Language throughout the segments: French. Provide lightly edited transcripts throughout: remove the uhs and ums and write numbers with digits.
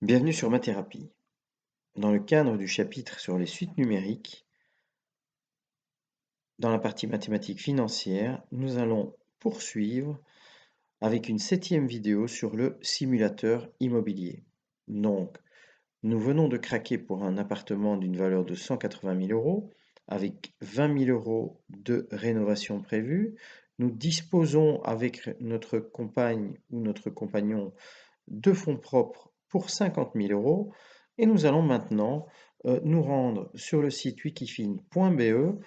Bienvenue sur Ma Thérapie. Dans le cadre du chapitre sur les suites numériques, dans la partie mathématiques financières, nous allons poursuivre avec une 7e vidéo sur le simulateur immobilier. Donc, nous venons de craquer pour un appartement d'une valeur de 180 000 euros avec 20 000 euros de rénovation prévue. Nous disposons avec notre compagne ou notre compagnon de fonds propres pour 50 000 euros et nous allons maintenant nous rendre sur le site wikifin.be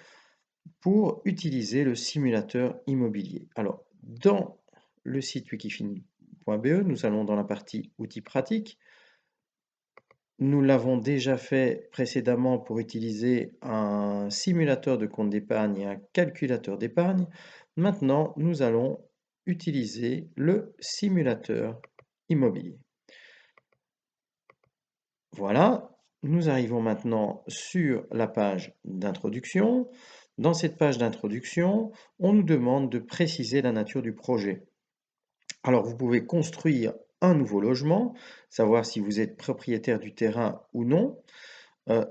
pour utiliser le simulateur immobilier. Alors, dans le site wikifin.be, nous allons dans la partie outils pratiques. Nous l'avons déjà fait précédemment pour utiliser un simulateur de compte d'épargne et un calculateur d'épargne. Maintenant, nous allons utiliser le simulateur immobilier. Voilà, nous arrivons maintenant sur la page d'introduction. Dans cette page d'introduction, on nous demande de préciser la nature du projet. Alors, vous pouvez construire un nouveau logement, savoir si vous êtes propriétaire du terrain ou non.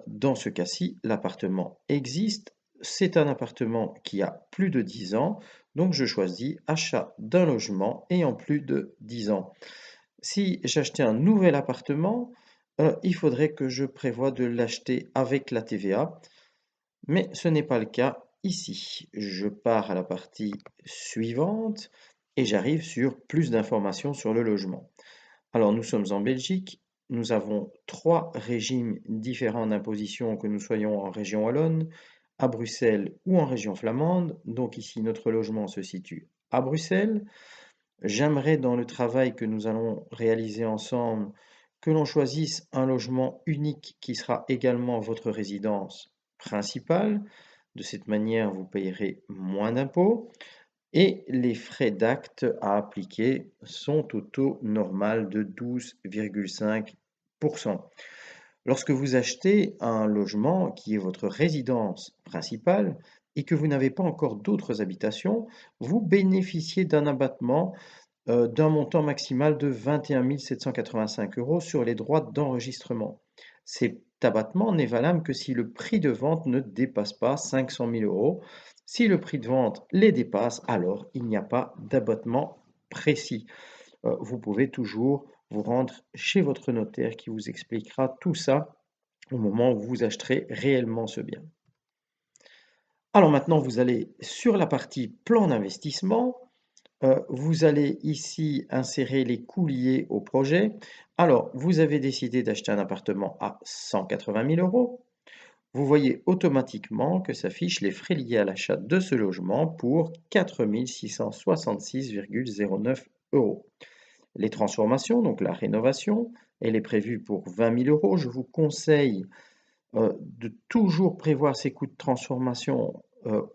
Dans ce cas-ci, l'appartement existe. C'est un appartement qui a plus de 10 ans, donc je choisis achat d'un logement ayant plus de 10 ans. Si j'achetais un nouvel appartement, il faudrait que je prévoie de l'acheter avec la TVA, mais ce n'est pas le cas ici. Je pars à la partie suivante et j'arrive sur plus d'informations sur le logement. Alors nous sommes en Belgique, nous avons 3 régimes différents d'imposition, que nous soyons en région wallonne, à Bruxelles ou en région flamande. Donc ici, notre logement se situe à Bruxelles. J'aimerais dans le travail que nous allons réaliser ensemble que l'on choisisse un logement unique qui sera également votre résidence principale. De cette manière, vous payerez moins d'impôts et les frais d'acte à appliquer sont au taux normal de 12,5%. Lorsque vous achetez un logement qui est votre résidence principale et que vous n'avez pas encore d'autres habitations, vous bénéficiez d'un abattement d'un montant maximal de 21 785 euros sur les droits d'enregistrement. Cet abattement n'est valable que si le prix de vente ne dépasse pas 500 000 euros. Si le prix de vente les dépasse, alors il n'y a pas d'abattement précis. Vous pouvez toujours vous rendre chez votre notaire qui vous expliquera tout ça au moment où vous acheterez réellement ce bien. Alors maintenant, vous allez sur la partie plan d'investissement. Vous allez ici insérer les coûts liés au projet. Alors, vous avez décidé d'acheter un appartement à 180 000 euros. Vous voyez automatiquement que s'affichent les frais liés à l'achat de ce logement pour 4 666,09 euros. Les transformations, donc la rénovation, elle est prévue pour 20 000 euros. Je vous conseille de toujours prévoir ces coûts de transformation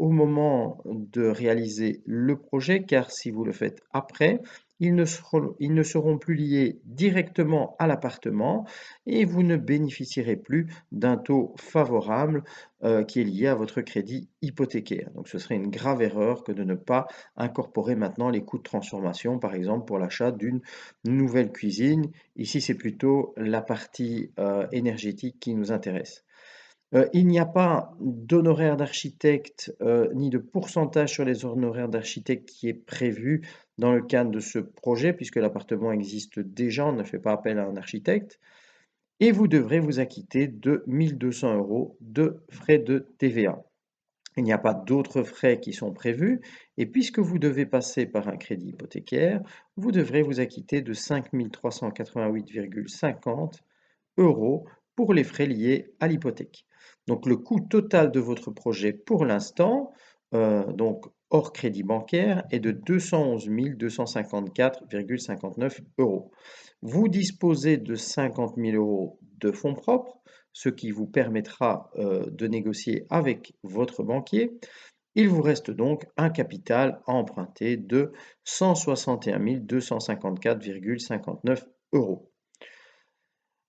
au moment de réaliser le projet, car si vous le faites après, ils ne seront plus liés directement à l'appartement et vous ne bénéficierez plus d'un taux favorable qui est lié à votre crédit hypothécaire. Donc ce serait une grave erreur que de ne pas incorporer maintenant les coûts de transformation, par exemple pour l'achat d'une nouvelle cuisine. Ici, c'est plutôt la partie énergétique qui nous intéresse. Il n'y a pas d'honoraires d'architecte, ni de pourcentage sur les honoraires d'architecte qui est prévu dans le cadre de ce projet, puisque l'appartement existe déjà, on ne fait pas appel à un architecte. Et vous devrez vous acquitter de 1 200 euros de frais de TVA. Il n'y a pas d'autres frais qui sont prévus, et puisque vous devez passer par un crédit hypothécaire, vous devrez vous acquitter de 5 388,50 euros pour les frais liés à l'hypothèque. Donc le coût total de votre projet pour l'instant, donc hors crédit bancaire, est de 211 254,59 euros. Vous disposez de 50 000 euros de fonds propres, ce qui vous permettra de négocier avec votre banquier. Il vous reste donc un capital à emprunter de 161 254,59 euros.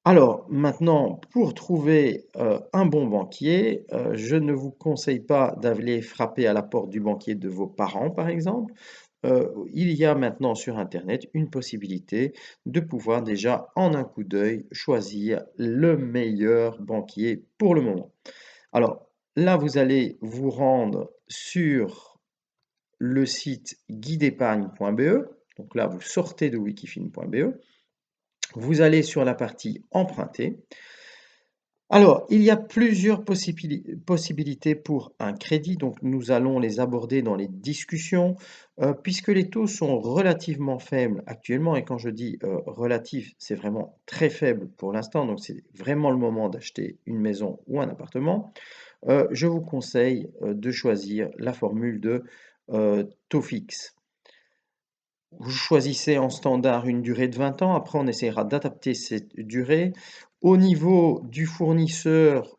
Alors maintenant, pour trouver un bon banquier, je ne vous conseille pas d'aller frapper à la porte du banquier de vos parents, par exemple, il y a maintenant sur internet une possibilité de pouvoir déjà en un coup d'œil choisir le meilleur banquier pour le moment. Alors là, vous allez vous rendre sur le site guideépargne.be. Donc là, vous sortez de wikifin.be. Vous allez sur la partie emprunter. Alors, il y a plusieurs possibilités pour un crédit, donc nous allons les aborder dans les discussions, puisque les taux sont relativement faibles actuellement. Et quand je dis relatif, c'est vraiment très faible pour l'instant, donc c'est vraiment le moment d'acheter une maison ou un appartement. Je vous conseille de choisir la formule de taux fixe. Vous choisissez en standard une durée de 20 ans. Après, on essaiera d'adapter cette durée. Au niveau du fournisseur,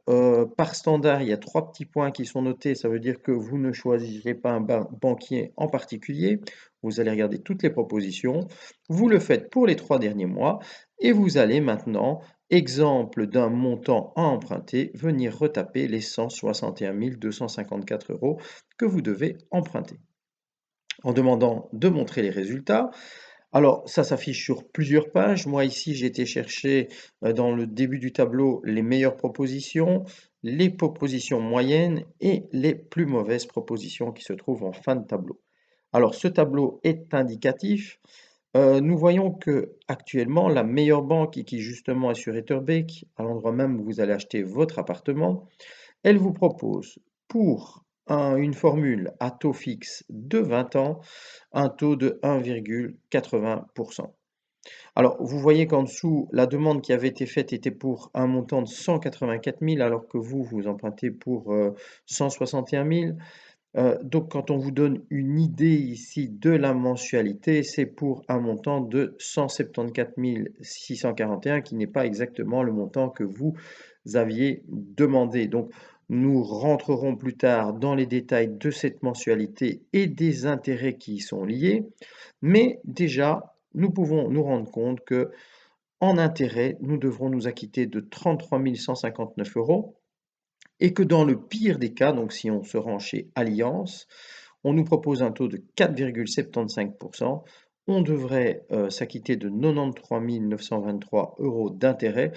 par standard, il y a 3 petits points qui sont notés. Ça veut dire que vous ne choisirez pas un banquier en particulier. Vous allez regarder toutes les propositions. Vous le faites pour les 3 derniers mois et vous allez maintenant, exemple d'un montant à emprunter, venir retaper les 161 254 € que vous devez emprunter en demandant de montrer les résultats. Alors ça s'affiche sur plusieurs pages. Moi ici, j'ai été chercher dans le début du tableau les meilleures propositions, les propositions moyennes et les plus mauvaises propositions qui se trouvent en fin de tableau. Alors ce tableau est indicatif. Nous voyons que actuellement la meilleure banque et qui justement est sur Etterbeek, à l'endroit même où vous allez acheter votre appartement, elle vous propose pour une formule à taux fixe de 20 ans un taux de 1,80%. Alors, vous voyez qu'en dessous, la demande qui avait été faite était pour un montant de 184 000, alors que vous empruntez pour 161 000. Donc, quand on vous donne une idée ici de la mensualité, c'est pour un montant de 174 641, qui n'est pas exactement le montant que vous aviez demandé. Donc, nous rentrerons plus tard dans les détails de cette mensualité et des intérêts qui y sont liés. Mais déjà, nous pouvons nous rendre compte que en intérêt, nous devrons nous acquitter de 33 159 € et que dans le pire des cas, donc si on se rend chez Allianz, on nous propose un taux de 4,75%. On devrait s'acquitter de 93 923 € d'intérêt.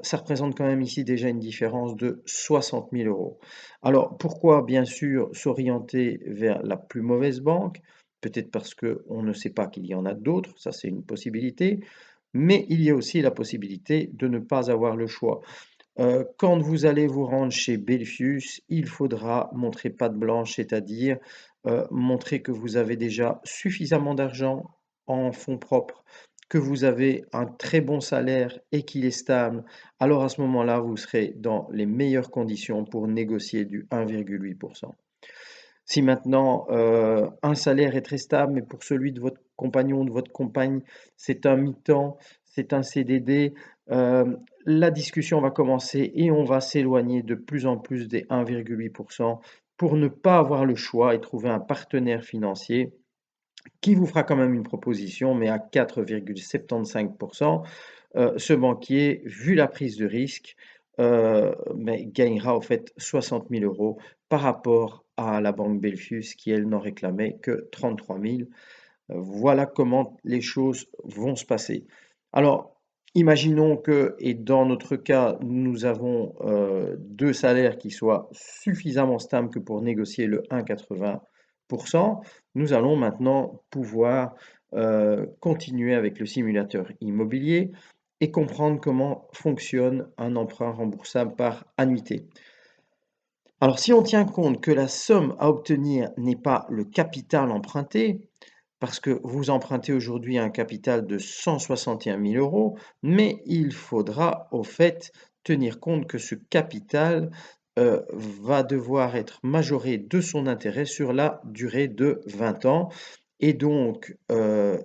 Ça représente quand même ici déjà une différence de 60 000 €. Alors pourquoi bien sûr s'orienter vers la plus mauvaise banque? Peut-être parce qu'on ne sait pas qu'il y en a d'autres, ça c'est une possibilité, mais il y a aussi la possibilité de ne pas avoir le choix. Quand vous allez vous rendre chez Belfius, il faudra montrer patte blanche, c'est-à-dire, montrer que vous avez déjà suffisamment d'argent en fonds propres, que vous avez un très bon salaire et qu'il est stable. Alors à ce moment-là, vous serez dans les meilleures conditions pour négocier du 1,8%. Si maintenant, un salaire est très stable, mais pour celui de votre compagnon, de votre compagne, c'est un mi-temps, c'est un CDD, la discussion va commencer et on va s'éloigner de plus en plus des 1,8% pour ne pas avoir le choix et trouver un partenaire financier qui vous fera quand même une proposition, mais à 4,75%. Ce banquier, vu la prise de risque, mais gagnera au fait 60 000 € par rapport à la banque Belfius qui, elle, n'en réclamait que 33 000. Voilà comment les choses vont se passer. Alors, imaginons que, et dans notre cas, nous avons deux salaires qui soient suffisamment stables que pour négocier le 1,80%. Nous allons maintenant pouvoir continuer avec le simulateur immobilier et comprendre comment fonctionne un emprunt remboursable par annuité. Alors, si on tient compte que la somme à obtenir n'est pas le capital emprunté, parce que vous empruntez aujourd'hui un capital de 161 000 €, mais il faudra au fait tenir compte que ce capital va devoir être majoré de son intérêt sur la durée de 20 ans. Et donc,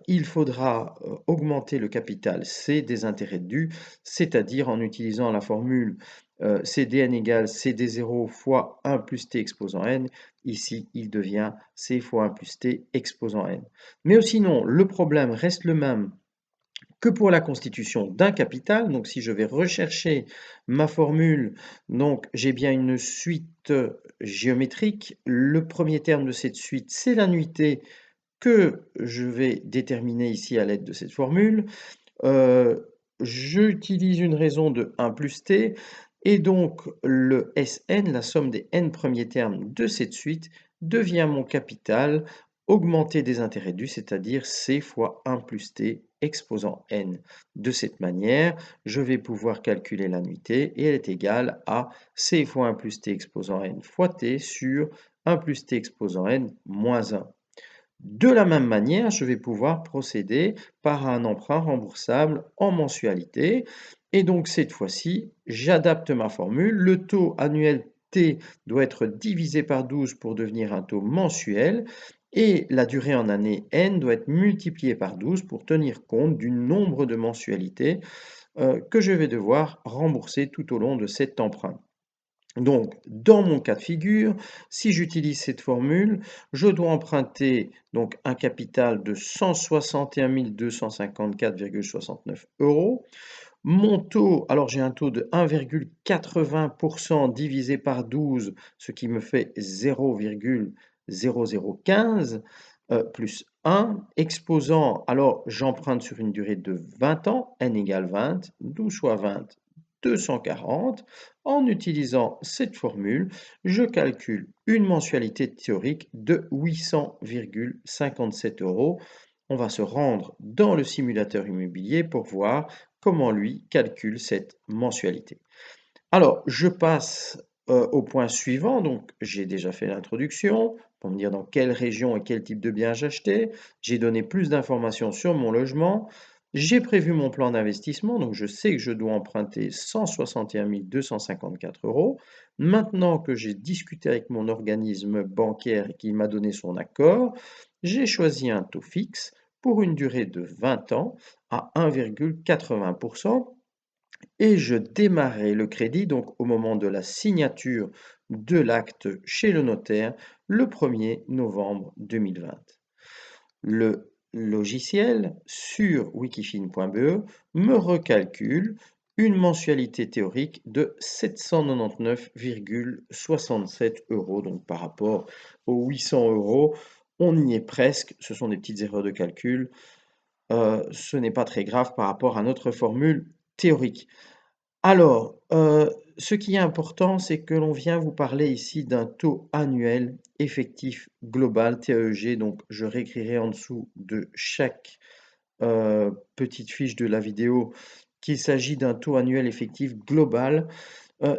il faudra augmenter le capital C des intérêts dus, c'est-à-dire en utilisant la formule CDN égale CD0 fois 1 plus T exposant N. Ici, il devient C fois 1 plus T exposant N. Mais sinon, le problème reste le même que pour la constitution d'un capital. Donc, si je vais rechercher ma formule, donc j'ai bien une suite géométrique. Le premier terme de cette suite, c'est l'annuité que je vais déterminer ici à l'aide de cette formule, j'utilise une raison de 1 plus t et donc le Sn, la somme des n premiers termes de cette suite, devient mon capital augmenté des intérêts dus, c'est-à-dire c fois 1 plus t exposant n. De cette manière, je vais pouvoir calculer l'annuité et elle est égale à c fois 1 plus t exposant n fois t sur 1 plus t exposant n moins 1. De la même manière, je vais pouvoir procéder par un emprunt remboursable en mensualité. Et donc cette fois-ci, j'adapte ma formule. Le taux annuel T doit être divisé par 12 pour devenir un taux mensuel. Et la durée en année N doit être multipliée par 12 pour tenir compte du nombre de mensualités que je vais devoir rembourser tout au long de cet emprunt. Donc, dans mon cas de figure, si j'utilise cette formule, je dois emprunter donc un capital de 161 254,69 €. Mon taux, alors j'ai un taux de 1,80% divisé par 12, ce qui me fait 0,0015 plus 1, exposant, alors j'emprunte sur une durée de 20 ans, n égale 20, 12 fois 20, 240. En utilisant cette formule, je calcule une mensualité théorique de 800,57 €. On va se rendre dans le simulateur immobilier pour voir comment lui calcule cette mensualité. Alors, je passe au point suivant. Donc, j'ai déjà fait l'introduction pour me dire dans quelle région et quel type de bien j'achetais. J'ai donné plus d'informations sur mon logement. J'ai prévu mon plan d'investissement, donc je sais que je dois emprunter 161 254 €. Maintenant que j'ai discuté avec mon organisme bancaire et qu'il m'a donné son accord, j'ai choisi un taux fixe pour une durée de 20 ans à 1,80% et je démarrai le crédit donc au moment de la signature de l'acte chez le notaire le 1er novembre 2020. Le logiciel sur wikifin.be me recalcule une mensualité théorique de 799,67 €. Donc par rapport aux 800 €, on y est presque. Ce sont des petites erreurs de calcul. Ce n'est pas très grave par rapport à notre formule théorique. Alors, ce qui est important, c'est que l'on vient vous parler ici d'un taux annuel effectif global, TAEG. Donc, je réécrirai en dessous de chaque petite fiche de la vidéo qu'il s'agit d'un taux annuel effectif global.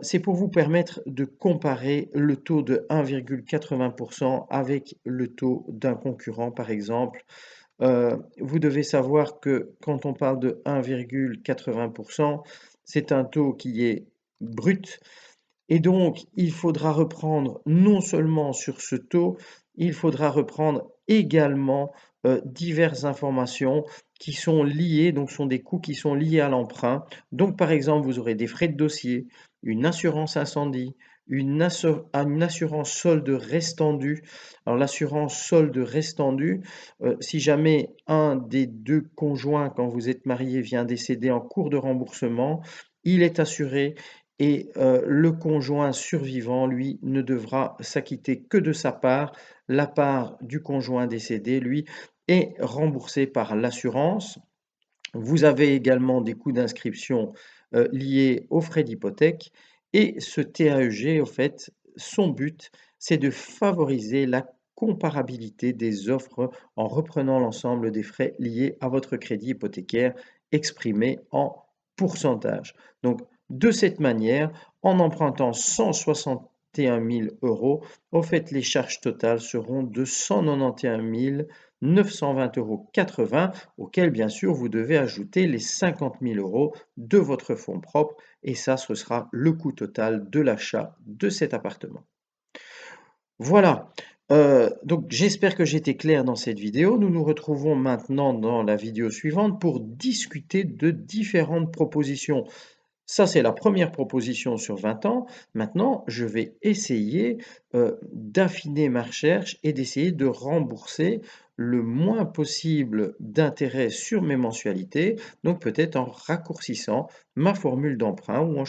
C'est pour vous permettre de comparer le taux de 1,80% avec le taux d'un concurrent, par exemple. Vous devez savoir que quand on parle de 1,80%, c'est un taux qui est brut et donc il faudra reprendre non seulement sur ce taux, il faudra reprendre également diverses informations qui sont liées, donc sont des coûts qui sont liés à l'emprunt. Donc par exemple, vous aurez des frais de dossier, une assurance incendie, une assurance solde restendu. Alors l'assurance solde restendu, si jamais un des deux conjoints, quand vous êtes mariés, vient décéder en cours de remboursement, il est assuré et le conjoint survivant, lui, ne devra s'acquitter que de sa part. La part du conjoint décédé, lui, est remboursée par l'assurance. Vous avez également des coûts d'inscription liés aux frais d'hypothèque et ce TAEG, au fait, son but, c'est de favoriser la comparabilité des offres en reprenant l'ensemble des frais liés à votre crédit hypothécaire exprimé en pourcentage. Donc, de cette manière, en empruntant 161 000 €, au fait, les charges totales seront de 191 920,80 € auquel bien sûr vous devez ajouter les 50 000 € de votre fonds propre et ça ce sera le coût total de l'achat de cet appartement. Voilà, donc j'espère que j'étais clair dans cette vidéo. Nous nous retrouvons maintenant dans la vidéo suivante pour discuter de différentes propositions. Ça, c'est la première proposition sur 20 ans. Maintenant, je vais essayer d'affiner ma recherche et d'essayer de rembourser le moins possible d'intérêts sur mes mensualités, donc peut-être en raccourcissant ma formule d'emprunt ou en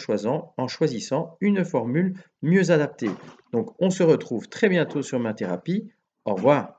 choisissant une formule mieux adaptée. Donc, on se retrouve très bientôt sur ma thérapie. Au revoir.